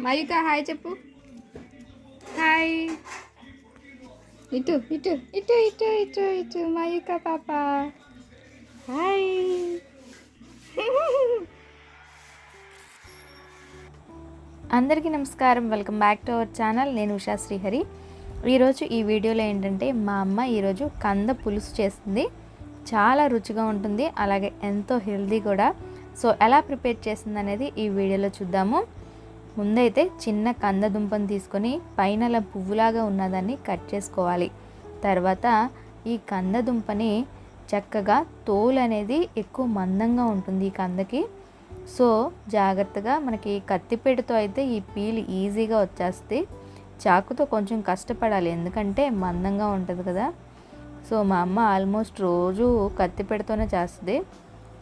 Mayuka hi చెప్పు. Hi. ఇటు ఇటు ఇటు ఇటు ఇటు ఇటు మయూక పాప హాయ్. అందరికీ నమస్కారం. Welcome back to our channel. నేను ఉషా శ్రీహరి. ఈరోజు ఈ వీడియోలో ఏంటంటే మా అమ్మ ఈరోజు కంద పులుసు చేస్తుంది. చాలా రుచిగా ఉంటుంది, అలాగే ఎంతో హెల్దీ కూడా. సో ఎలా ప్రిపేర్ చేస్తుంది అనేది ఈ వీడియోలో చూద్దాము. ముందైతే చిన్న కంద దుంపను తీసుకొని పైన పువ్వులాగా ఉన్నదాన్ని కట్ చేసుకోవాలి. తర్వాత ఈ కంద దుంపని చక్కగా తోలు అనేది ఎక్కువ మందంగా ఉంటుంది ఈ కందకి. సో జాగ్రత్తగా మనకి కత్తిపీటతో అయితే ఈ పీల్ ఈజీగా వచ్చేస్తుంది. చాకుతో కొంచెం కష్టపడాలి, ఎందుకంటే మందంగా ఉంటుంది కదా. సో మా అమ్మ ఆల్మోస్ట్ రోజు కత్తిపీటతోనే చేస్తుంది.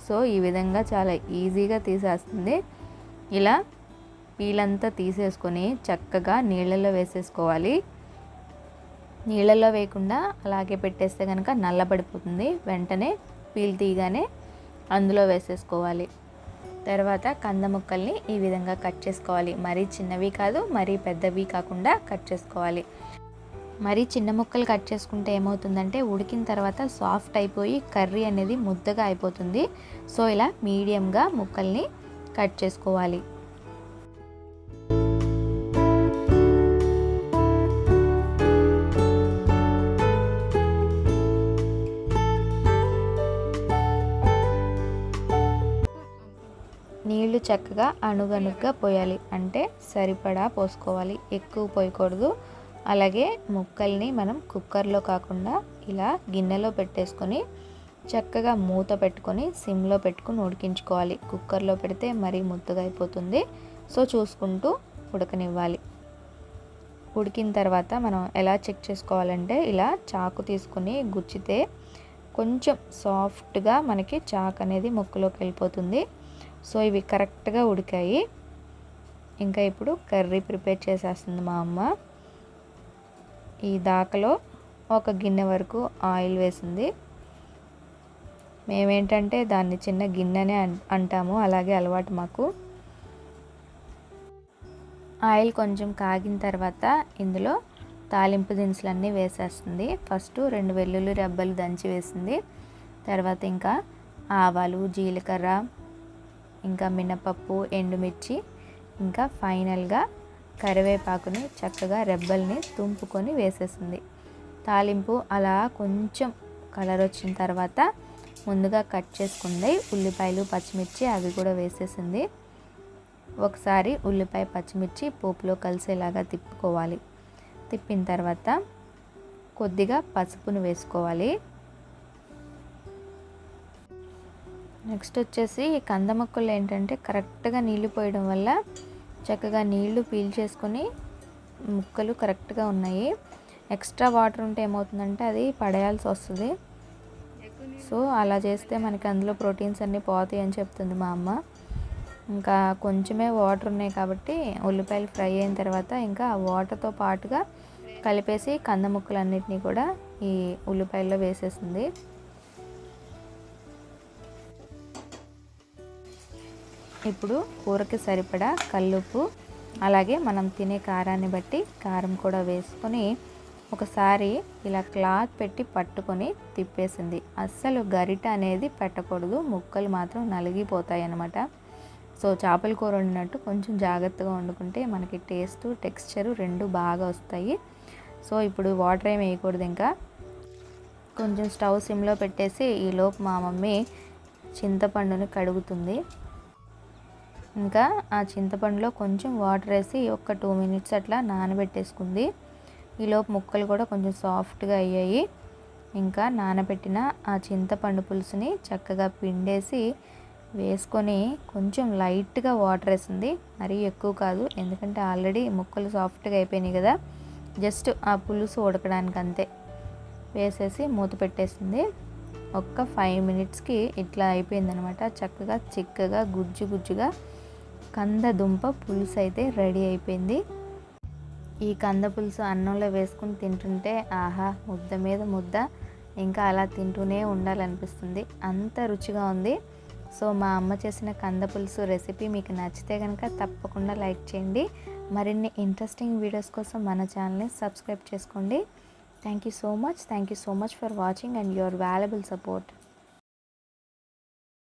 సో ఈ విధంగా చాలా ఈజీగా తీసేస్తుంది. ఇలా పీలంతా తీసేసుకొని చక్కగా నీళ్ళల్లో వేసేసుకోవాలి. నీళ్ళల్లో వేయకుండా అలాగే పెట్టేస్తే కనుక నల్లబడిపోతుంది. వెంటనే పీల్ తీయగానే అందులో వేసేసుకోవాలి. తర్వాత కంద ముక్కల్ని ఈ విధంగా కట్ చేసుకోవాలి. మరీ చిన్నవి కాదు, మరీ పెద్దవి కాకుండా కట్ చేసుకోవాలి. మరీ చిన్న ముక్కలు కట్ చేసుకుంటే ఏమవుతుందంటే ఉడికిన తర్వాత సాఫ్ట్ అయిపోయి కర్రీ అనేది ముద్దగా అయిపోతుంది. సో ఇలా మీడియంగా ముక్కల్ని కట్ చేసుకోవాలి. నీళ్లు చక్కగా అణుగణుగ్గా పోయాలి, అంటే సరిపడా పోసుకోవాలి, ఎక్కువ పోయకూడదు. అలాగే ముక్కల్ని మనం కుక్కర్లో కాకుండా ఇలా గిన్నెలో పెట్టేసుకొని చక్కగా మూత పెట్టుకొని సిమ్లో పెట్టుకొని ఉడికించుకోవాలి. కుక్కర్లో పెడితే మరీ ముద్దగా అయిపోతుంది. సో చూసుకుంటూ ఉడకనివ్వాలి. ఉడికిన తర్వాత మనం ఎలా చెక్ చేసుకోవాలంటే ఇలా చాకు తీసుకొని గుచ్చితే కొంచెం సాఫ్ట్గా మనకి చాకు అనేది ముక్కలోకి వెళ్ళిపోతుంది. సో ఇవి కరెక్ట్గా ఉడికాయి. ఇంకా ఇప్పుడు కర్రీ ప్రిపేర్ చేసేస్తుంది మా అమ్మ. ఈ దాకలో ఒక గిన్నె వరకు ఆయిల్ వేసింది. మేమేంటంటే దాన్ని చిన్న గిన్నెనే అంటాము, అలాగే అలవాటు మాకు. ఆయిల్ కొంచెం కాగిన తర్వాత ఇందులో తాలింపు దినుసులన్నీ వేసేస్తుంది. ఫస్ట్ 2 వెల్లుల్లి రెబ్బలు దంచి వేసింది. తర్వాత ఇంకా ఆవాలు, జీలకర్ర, ఇంకా మినపప్పు, ఎండుమిర్చి, ఇంకా ఫైనల్గా కరివేపాకుని చక్కగా రెబ్బల్ని తుంపుకొని వేసేసింది. తాలింపు అలా కొంచెం కలర్ వచ్చిన తర్వాత ముందుగా కట్ చేసుకుంది ఉల్లిపాయలు, పచ్చిమిర్చి అవి కూడా వేసేసింది. ఒకసారి ఉల్లిపాయ, పచ్చిమిర్చి పోపులో కలిసేలాగా తిప్పుకోవాలి. తిప్పిన తర్వాత కొద్దిగా పసుపును వేసుకోవాలి. నెక్స్ట్ వచ్చేసి కంద ముక్కలు ఏంటంటే కరెక్ట్గా నీళ్లు పోయడం వల్ల చక్కగా నీళ్లు పీల్చేసుకొని ముక్కలు కరెక్ట్గా ఉన్నాయి. ఎక్స్ట్రా వాటర్ ఉంటే ఏమవుతుందంటే అది పడేయాల్సి వస్తుంది. సో అలా చేస్తే మనకి అందులో ప్రోటీన్స్ అన్నీ పోతాయి అని చెప్తుంది మా అమ్మ. ఇంకా కొంచెమే వాటర్ ఉన్నాయి కాబట్టి ఉల్లిపాయలు ఫ్రై అయిన తర్వాత ఇంకా ఆ వాటర్తో పాటుగా కలిపేసి కంద ముక్కలన్నిటినీ కూడా ఈ ఉల్లిపాయల్లో వేసేసింది. ఇప్పుడు కూరకి సరిపడా కల్లుప్పు, అలాగే మనం తినే కారాన్ని బట్టి కారం కూడా వేసుకొని ఒకసారి ఇలా క్లాత్ పెట్టి పట్టుకొని తిప్పేసింది. అస్సలు గరిట అనేది పెట్టకూడదు, ముక్కలు మాత్రం నలిగిపోతాయి అన్నమాట. సో చేపల కూర వండినట్టు కొంచెం జాగ్రత్తగా వండుకుంటే మనకి టేస్ట్, టెక్స్చరు రెండు బాగా వస్తాయి. సో ఇప్పుడు వాటర్ ఏమి వేయకూడదు. ఇంకా కొంచెం స్టవ్ సిమ్లో పెట్టేసి ఈలోపు మా మమ్మీ చింతపండుని కడుగుతుంది. ఇంకా ఆ చింతపండులో కొంచెం వాటర్ వేసి ఒక 2 మినిట్స్ అట్లా నానబెట్టేసుకుంది. ఈలోపు ముక్కలు కూడా కొంచెం సాఫ్ట్గా అయ్యాయి. ఇంకా నానబెట్టిన ఆ చింతపండు పులుసుని చక్కగా పిండేసి వేసుకొని కొంచెం లైట్గా వాటర్ వేసింది, మరీ ఎక్కువ కాదు, ఎందుకంటే ఆల్రెడీ ముక్కలు సాఫ్ట్గా అయిపోయినాయి కదా. జస్ట్ ఆ పులుసు ఉడకడానికి అంతే. వేసేసి మూత పెట్టేసింది. ఒక్క 5 మినిట్స్కి ఇట్లా అయిపోయిందనమాట. చక్కగా చిక్కగా గుజ్జు గుజ్జుగా కంద దుంప పులుసు అయితే రెడీ అయిపోయింది. ఈ కంద పులుసు అన్నంలో వేసుకుని తింటుంటే ఆహా, ముద్ద మీద ముద్ద, ఇంకా అలా తింటూనే ఉండాలనిపిస్తుంది, అంత రుచిగా ఉంది. సో మా అమ్మ చేసిన కంద పులుసు రెసిపీ మీకు నచ్చితే కనుక తప్పకుండా లైక్ చేయండి. మరిన్ని ఇంట్రెస్టింగ్ వీడియోస్ కోసం మన ఛానల్ని సబ్స్క్రైబ్ చేసుకోండి. Thank you so much for watching and your valuable support.